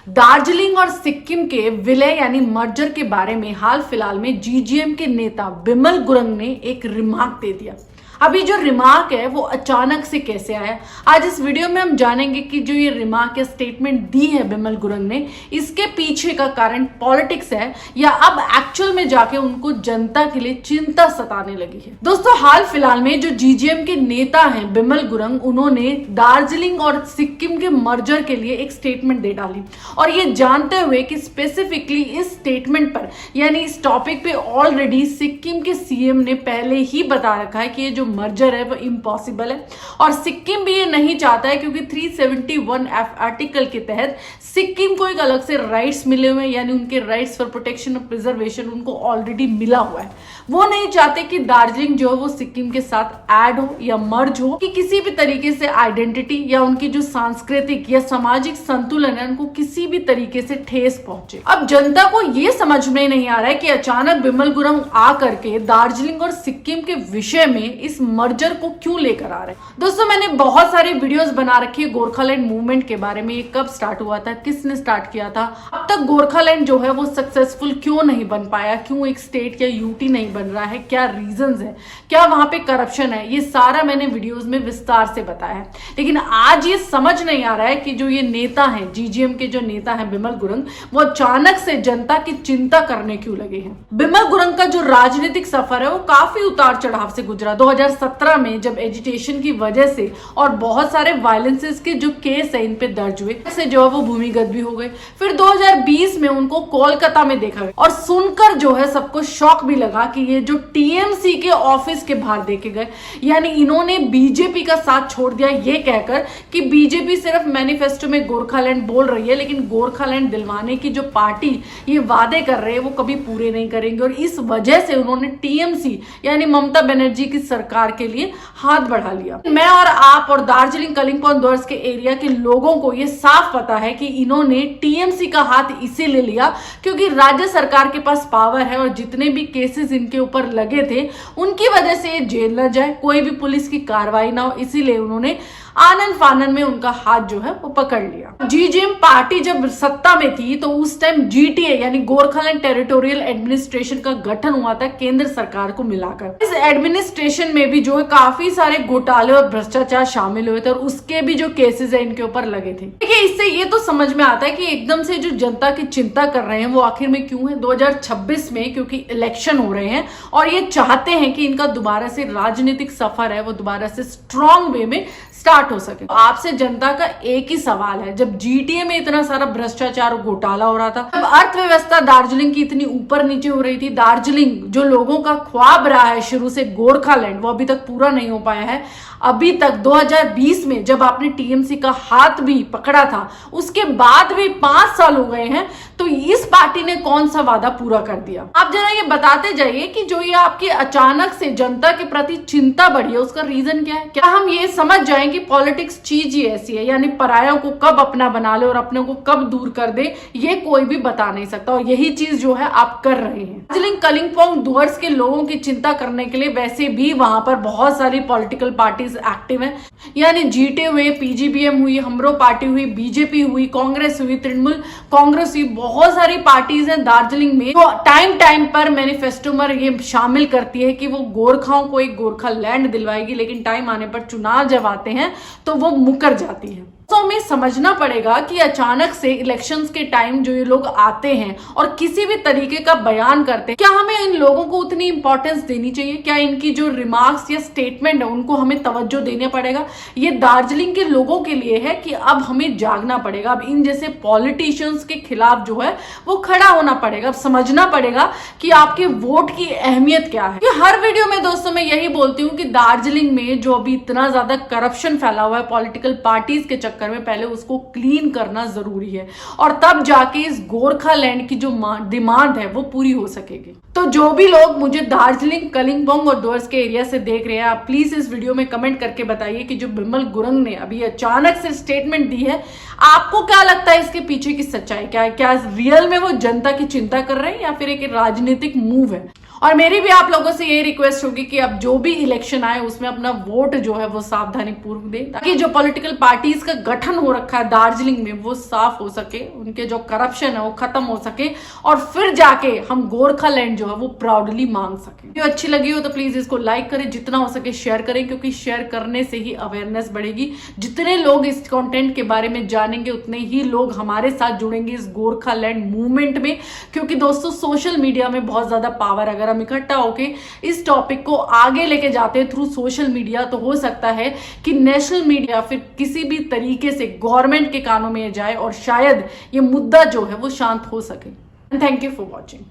दार्जिलिंग और सिक्किम के विलय यानी मर्जर के बारे में हाल फिलहाल में जीजीएम के नेता बिमल गुरंग ने एक रिमार्क दे दिया। अभी जो रिमार्क है वो अचानक से कैसे आया, आज इस वीडियो में हम जानेंगे कि जो ये रिमार्क या स्टेटमेंट दी है बिमल गुरंग ने, इसके पीछे का कारण पॉलिटिक्स है या अब एक्चुअल में जाके उनको जनता के लिए चिंता सताने लगी है। दोस्तों, हाल फिलहाल में जो जीजीएम के नेता हैं बिमल गुरंग, उन्होंने दार्जिलिंग और सिक्किम के मर्जर के लिए एक स्टेटमेंट दे डाली और ये जानते हुए कि स्पेसिफिकली इस स्टेटमेंट पर यानी इस टॉपिक पे ऑलरेडी सिक्किम के सीएम ने पहले ही बता रखा है कि ये जो मर्जर है वो इम्पॉसिबल है और सिक्किम भी ये नहीं चाहता है क्योंकि 371F आर्टिकल के तहत सिक्किम को एक अलग से राइट्स मिले हुए हैं, यानी उनके राइट्स फॉर प्रोटेक्शन और प्रिजर्वेशन उनको ऑलरेडी मिला हुआ है। वो नहीं चाहते कि दार्जिलिंग जो है वो सिक्किम के साथ ऐड हो या मर्ज हो, कि किसी भी तरीके से आइडेंटिटी या उनकी जो सांस्कृतिक या सामाजिक संतुलन है उनको किसी भी तरीके से ठेस पहुंचे। अब जनता को ये समझ में नहीं आ रहा है कि अचानक बिमल गुरंग आ करके दार्जिलिंग और सिक्किम के विषय में इस मर्जर को क्यों लेकर आ रहे हैं। दोस्तों, मैंने बहुत सारे वीडियोस बना रखी है गोरखालैंड मूवमेंट के बारे में, ये कब स्टार्ट हुआ था, किसने स्टार्ट किया था, अब तक गोरखालैंड जो है वो सक्सेसफुल क्यों नहीं बन पाया, क्यों एक स्टेट या यूटी नहीं बन रहा है, क्या रीजंस है, क्या वहां पे करप्शन है, ये सारा मैंने वीडियोस में विस्तार से बताया है। लेकिन आज ये समझ नहीं आ रहा है कि जो ये नेता है, जीजीएम के जो नेता है बिमल गुरंग, वो अचानक से जनता की चिंता करने क्यों लगे हैं। बिमल गुरंग का जो राजनीतिक सफर है वो काफी उतार चढ़ाव से गुजरा। 2017 में जब एजिटेशन की वजह से और बहुत सारे वायलेंसेस के जो केस है इन पे दर्ज हुए, से जो है वो भूमिगत भी हो गए। फिर 2020 में उनको कोलकाता में देखा गया और सुनकर जो है सबको शॉक भी लगा कि ये जो टीएमसी के ऑफिस के बाहर देखे गए, यानी इन्होंने बीजेपी का साथ छोड़ दिया ये कहकर कि बीजेपी सिर्फ मैनिफेस्टो में गोरखालैंड बोल रही है, लेकिन गोरखालैंड दिलवाने की जो पार्टी ये वादे कर रहे हैं वो कभी पूरे नहीं करेंगे। और इस वजह से उन्होंने टीएमसी यानी ममता बनर्जी की सरकार के लिए हाथ बढ़ा लिया। मैं और आप और दार्जिलिंग कलिंपोंग द्वर्स के एरिया के लोगों को ये साफ पता है कि इन्होंने टीएमसी का हाथ इसीलिए लिया क्योंकि राज्य सरकार के पास पावर है और जितने भी केसेस इनके ऊपर लगे थे उनकी वजह से ये जेल न जाए, कोई भी पुलिस की कार्रवाई ना हो, इसीलिए उन्होंने आनन फानन में उनका हाथ जो है वो पकड़ लिया। जीजीएम पार्टी जब सत्ता में थी तो उस टाइम जीटीए यानी गोरखालैंड टेरिटोरियल एडमिनिस्ट्रेशन का गठन हुआ था केंद्र सरकार को मिलाकर। इस एडमिनिस्ट्रेशन में भी जो है काफी सारे घोटाले और भ्रष्टाचार शामिल हुए थे और उसके भी जो केसेस है इनके ऊपर लगे थे। देखिए, इससे ये तो समझ में आता है कि एकदम से जो जनता की चिंता कर रहे हैं वो आखिर में क्यों है। 2026 में क्योंकि इलेक्शन हो रहे हैं और ये चाहते हैं कि इनका दोबारा से राजनीतिक सफर है वो दोबारा से स्ट्रॉन्ग वे में स्टार्ट हो सके। तो आपसे जनता का एक ही सवाल है, जब जीटीए में इतना सारा भ्रष्टाचार और घोटाला हो रहा था, जब अर्थव्यवस्था दार्जिलिंग की इतनी ऊपर नीचे हो रही थी, दार्जिलिंग जो लोगों का ख्वाब रहा है शुरू से गोरखालैंड, वो अभी तक पूरा नहीं हो पाया है। अभी तक 2020 में जब आपने टीएमसी का हाथ भी पकड़ा था उसके बाद भी 5 साल हो गए हैं, तो इस पार्टी ने कौन सा वादा पूरा कर दिया। आप जरा ये बताते जाइए कि जो ये आपकी अचानक से जनता के प्रति चिंता बढ़ी है उसका रीजन क्या है। क्या हम ये समझ जाए कि पॉलिटिक्स चीज ही ऐसी है, यानी परायों को कब अपना बना ले और अपने को कब दूर कर दे ये कोई भी बता नहीं सकता, और यही चीज जो है आप कर रहे हैं। दार्जिलिंग कलिंपोंग डुवर्स के लोगों की चिंता करने के लिए वैसे भी वहां पर बहुत सारी पॉलिटिकल पार्टीज एक्टिव है, यानी जीटीए हुए, पीजीबीएम हुई, हमरो पार्टी हुई, बीजेपी हुई, कांग्रेस हुई, तृणमूल कांग्रेस हुई, बहुत सारी पार्टीज हैं दार्जिलिंग में जो टाइम टाइम पर मैनिफेस्टो में ये शामिल करती है कि वो गोरखाओं को एक गोरखा लैंड दिलवाएगी, लेकिन टाइम आने पर चुनाव जब आते हैं तो वो मुकर जाती है। तो हमें समझना पड़ेगा कि अचानक से इलेक्शंस के टाइम जो ये लोग आते हैं और किसी भी तरीके का बयान करते हैं, क्या हमें इन लोगों को उतनी इंपॉर्टेंस देनी चाहिए? क्या इनकी जो रिमार्क्स या स्टेटमेंट है उनको हमें तवज्जो देना पड़ेगा? ये दार्जिलिंग के लोगों के लिए है कि अब हमें जागना पड़ेगा, अब इन जैसे पॉलिटिशियंस के खिलाफ जो है वो खड़ा होना पड़ेगा, अब समझना पड़ेगा कि आपके वोट की अहमियत क्या है। हर वीडियो में दोस्तों मैं यही बोलती हूँ कि दार्जिलिंग में जो अभी इतना ज्यादा करप्शन फैला हुआ है पॉलिटिकल पार्टीज के चक्कर में, पहले उसको क्लीन करना जरूरी है और तब जाके इस गोरखालैंड की जो डिमांड है वो पूरी हो सकेगी। तो जो भी लोग मुझे दार्जिलिंग कलिंपोंग और डुवर्स के एरिया से देख रहे हैं, आप प्लीज इस वीडियो में कमेंट करके बताइए कि जो बिमल गुरंग ने अभी अचानक से स्टेटमेंट दी है, आपको क्या लगता है इसके पीछे की सच्चाई क्या है? क्या रियल में वो जनता की चिंता कर रहे हैं या फिर एक राजनीतिक मूव है? और मेरी भी आप लोगों से ये रिक्वेस्ट होगी कि अब जो भी इलेक्शन आए उसमें अपना वोट जो है वो सावधानी पूर्वक दें, ताकि जो पॉलिटिकल पार्टीज का गठन हो रखा है दार्जिलिंग में वो साफ हो सके, उनके जो करप्शन है वो खत्म हो सके और फिर जाके हम गोरखालैंड जो है वो प्राउडली मांग सके। वीडियो अच्छी लगी हो तो प्लीज इसको लाइक करें, जितना हो सके शेयर करें, क्योंकि शेयर करने से ही अवेयरनेस बढ़ेगी। जितने लोग इस कंटेंट के बारे में जानेंगे उतने ही लोग हमारे साथ जुड़ेंगे इस गोरखालैंड मूवमेंट में, क्योंकि दोस्तों सोशल मीडिया में बहुत ज्यादा पावर, अगर हम इकट्ठा होके इस टॉपिक को आगे लेके जाते हैं थ्रू सोशल मीडिया, तो हो सकता है कि नेशनल मीडिया फिर किसी भी तरीके से गवर्नमेंट के कानों में जाए और शायद ये मुद्दा जो है वो शांत हो सके। Thank you for watching.